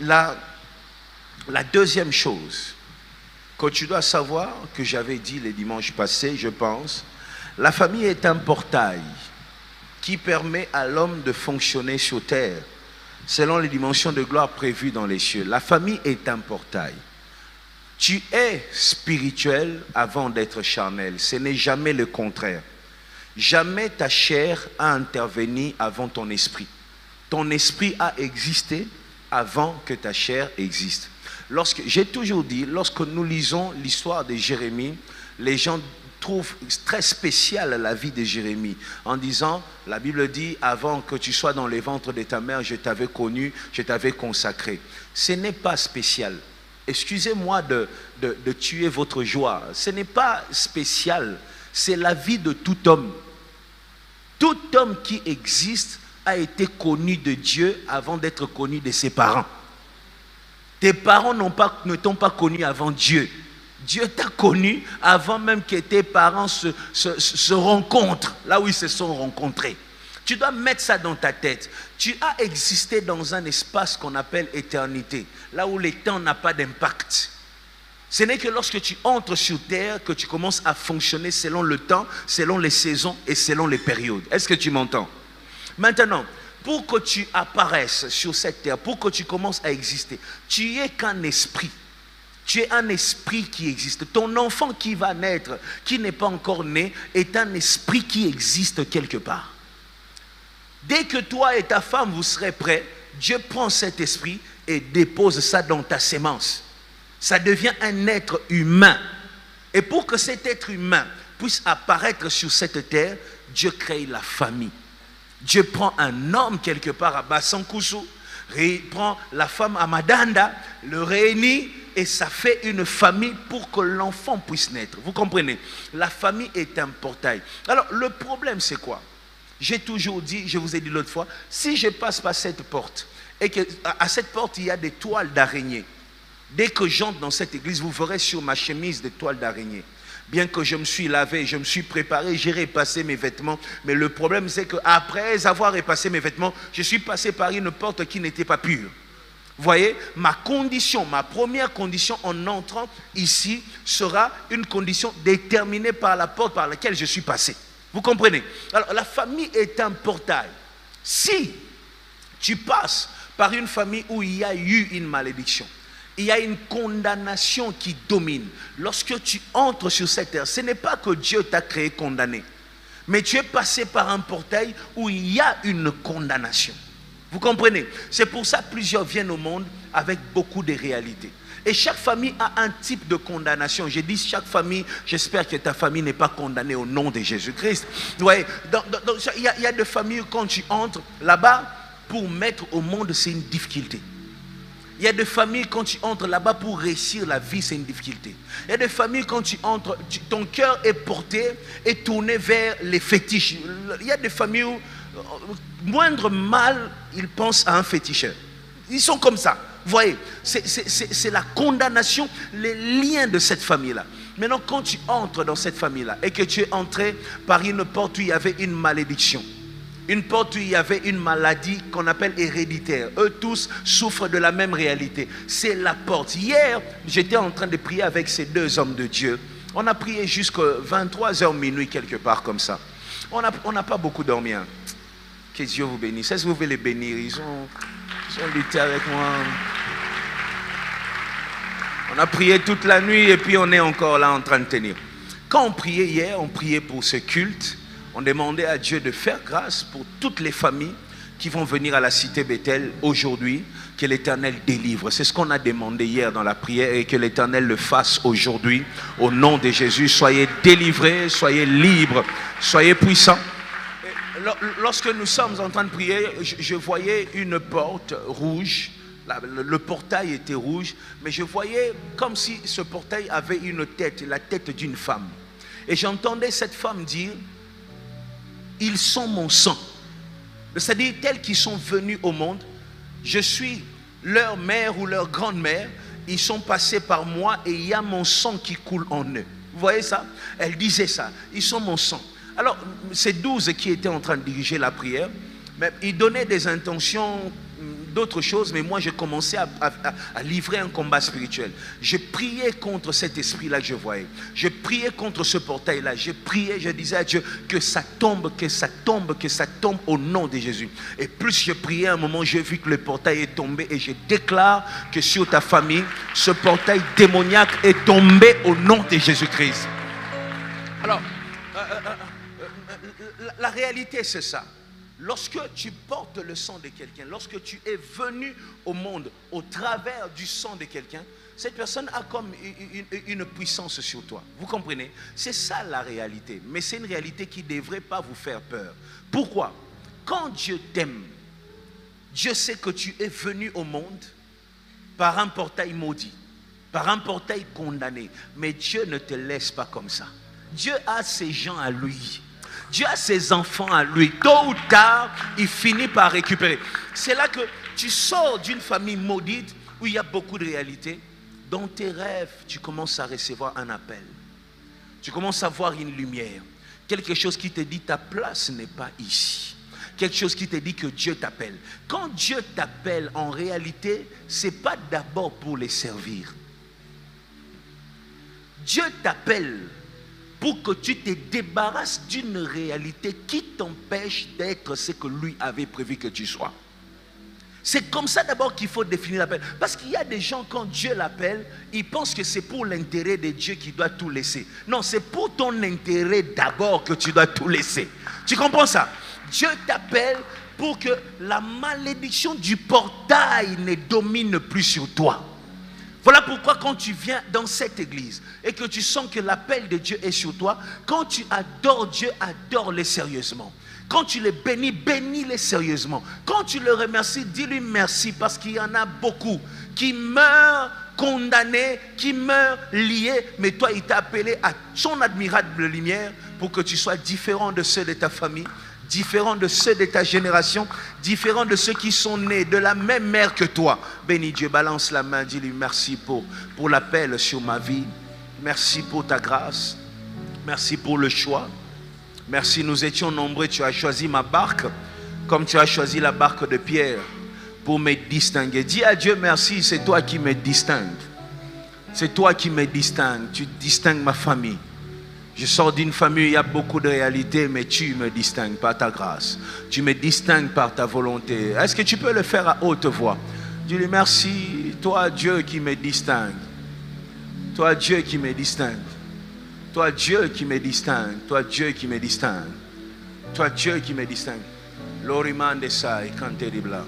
La, la deuxième chose que tu dois savoir, que j'avais dit les dimanches passés, je pense, la famille est un portail qui permet à l'homme de fonctionner sur terre selon les dimensions de gloire prévues dans les cieux. La famille est un portail. Tu es spirituel avant d'être charnel. Ce n'est jamais le contraire. Jamais ta chair a intervenu avant ton esprit. Ton esprit a existé avant que ta chair existe. J'ai toujours dit, lorsque nous lisons l'histoire de Jérémie, les gens trouvent très spéciale la vie de Jérémie en disant, la Bible dit, avant que tu sois dans les ventres de ta mère, je t'avais connu, je t'avais consacré. Ce n'est pas spécial. Excusez-moi de tuer votre joie. Ce n'est pas spécial. C'est la vie de tout homme. Tout homme qui existe a été connu de Dieu avant d'être connu de ses parents. Tes parents ne t'ont pas connu avant Dieu. Dieu t'a connu avant même que tes parents se rencontrent, là où ils se sont rencontrés. Tu dois mettre ça dans ta tête. Tu as existé dans un espace qu'on appelle éternité, là où le temps n'a pas d'impact. Ce n'est que lorsque tu entres sur terre que tu commences à fonctionner selon le temps, selon les saisons et selon les périodes. Est-ce que tu m'entends? Maintenant, pour que tu apparaisses sur cette terre, pour que tu commences à exister, tu es qu'un esprit. Tu es un esprit qui existe. Ton enfant qui va naître, qui n'est pas encore né, est un esprit qui existe quelque part. Dès que toi et ta femme vous serez prêts, Dieu prend cet esprit et dépose ça dans ta sémence. Ça devient un être humain. Et pour que cet être humain puisse apparaître sur cette terre, Dieu crée la famille. Dieu prend un homme quelque part à Bassankoussou, prend la femme à Madanda, le réunit et ça fait une famille pour que l'enfant puisse naître. Vous comprenez? La famille est un portail. Alors le problème c'est quoi? J'ai toujours dit, je vous ai dit l'autre fois, si je passe par cette porte et qu'à cette porte il y a des toiles d'araignée, dès que j'entre dans cette église, vous verrez sur ma chemise des toiles d'araignée. Bien que je me suis lavé, je me suis préparé, j'ai repassé mes vêtements. Mais le problème, c'est qu'après avoir repassé mes vêtements, je suis passé par une porte qui n'était pas pure. Vous voyez, ma condition, ma première condition en entrant ici sera une condition déterminée par la porte par laquelle je suis passé. Vous comprenez? Alors, la famille est un portail. Si tu passes par une famille où il y a eu une malédiction, il y a une condamnation qui domine. Lorsque tu entres sur cette terre, ce n'est pas que Dieu t'a créé condamné, mais tu es passé par un portail où il y a une condamnation. Vous comprenez? C'est pour ça que plusieurs viennent au monde avec beaucoup de réalités. Et chaque famille a un type de condamnation. Je dis chaque famille, j'espère que ta famille n'est pas condamnée au nom de Jésus-Christ. Ouais, il y a des familles, quand tu entres là-bas, pour mettre au monde, c'est une difficulté. Il y a des familles, quand tu entres là-bas pour réussir la vie, c'est une difficulté. Il y a des familles, quand tu entres, ton cœur est porté et tourné vers les fétiches. Il y a des familles où, moindre mal, ils pensent à un féticheur. Ils sont comme ça. Vous voyez, c'est la condamnation, les liens de cette famille-là. Maintenant, quand tu entres dans cette famille-là et que tu es entré par une porte où il y avait une malédiction, une porte où il y avait une maladie qu'on appelle héréditaire. Eux tous souffrent de la même réalité. C'est la porte. Hier, j'étais en train de prier avec ces deux hommes de Dieu. On a prié jusqu'à 23h minuit, quelque part comme ça. On n'a pas beaucoup dormi. Hein. Que Dieu vous bénisse. Est-ce que vous voulez les bénir? Ils ont lutté avec moi. On a prié toute la nuit et puis on est encore là en train de tenir. Quand on priait hier, on priait pour ce culte. On demandait à Dieu de faire grâce pour toutes les familles qui vont venir à la cité Bethel aujourd'hui, que l'Éternel délivre. C'est ce qu'on a demandé hier dans la prière et que l'Éternel le fasse aujourd'hui. Au nom de Jésus, soyez délivrés, soyez libres, soyez puissants. Lorsque nous sommes en train de prier, je voyais une porte rouge. Le portail était rouge, mais je voyais comme si ce portail avait une tête, la tête d'une femme. Et j'entendais cette femme dire: ils sont mon sang. C'est-à-dire, tels qu'ils sont venus au monde, je suis leur mère ou leur grand-mère, ils sont passés par moi et il y a mon sang qui coule en eux. Vous voyez ça? Elle disait ça, ils sont mon sang. Alors, ces 12 qui étaient en train de diriger la prière, mais ils donnaient des intentions d'autres choses, mais moi j'ai commencé à livrer un combat spirituel. Je priais contre cet esprit-là que je voyais. Je priais contre ce portail-là. Je priais, je disais à Dieu que ça tombe, que ça tombe, que ça tombe au nom de Jésus. Et plus je priais, à un moment, j'ai vu que le portail est tombé et je déclare que sur ta famille, ce portail démoniaque est tombé au nom de Jésus-Christ. Alors, la réalité c'est ça. Lorsque tu portes le sang de quelqu'un, lorsque tu es venu au monde au travers du sang de quelqu'un, cette personne a comme une puissance sur toi. Vous comprenez? C'est ça la réalité. Mais c'est une réalité qui ne devrait pas vous faire peur. Pourquoi? Quand Dieu t'aime, Dieu sait que tu es venu au monde par un portail maudit, par un portail condamné. Mais Dieu ne te laisse pas comme ça. Dieu a ses gens à lui. Dieu a ses enfants à lui. Tôt ou tard, il finit par récupérer. C'est là que tu sors d'une famille maudite où il y a beaucoup de réalités. Dans tes rêves, tu commences à recevoir un appel. Tu commences à voir une lumière. Quelque chose qui te dit ta place n'est pas ici. Quelque chose qui te dit que Dieu t'appelle. Quand Dieu t'appelle, en réalité, ce n'est pas d'abord pour les servir. Dieu t'appelle pour que tu te débarrasses d'une réalité qui t'empêche d'être ce que lui avait prévu que tu sois. C'est comme ça d'abord qu'il faut définir l'appel. Parce qu'il y a des gens, quand Dieu l'appelle, ils pensent que c'est pour l'intérêt de Dieu qui doit tout laisser. Non, c'est pour ton intérêt d'abord que tu dois tout laisser. Tu comprends ça? Dieu t'appelle pour que la malédiction du portail ne domine plus sur toi. Voilà pourquoi quand tu viens dans cette église et que tu sens que l'appel de Dieu est sur toi, quand tu adores Dieu, adore-le sérieusement. Quand tu les bénis, bénis-les sérieusement. Quand tu le remercies, dis-lui merci parce qu'il y en a beaucoup qui meurent condamnés, qui meurent liés, mais toi il t'a appelé à son admirable lumière pour que tu sois différent de ceux de ta famille, différent de ceux de ta génération, différent de ceux qui sont nés de la même mère que toi. Bénis Dieu, balance la main, dis-lui merci pour l'appel sur ma vie. Merci pour ta grâce. Merci pour le choix. Merci, nous étions nombreux, tu as choisi ma barque comme tu as choisi la barque de Pierre pour me distinguer. Dis à Dieu merci, c'est toi qui me distingues. C'est toi qui me distingues. Tu distingues ma famille. Je sors d'une famille où il y a beaucoup de réalités, mais tu me distingues par ta grâce. Tu me distingues par ta volonté. Est-ce que tu peux le faire à haute voix? Dis-lui merci, toi Dieu qui me distingue. Toi Dieu qui me distingue. Toi Dieu qui me distingue. Toi Dieu qui me distingue. Toi Dieu qui me distingue. L'oriman de ça et quand t'es blanc.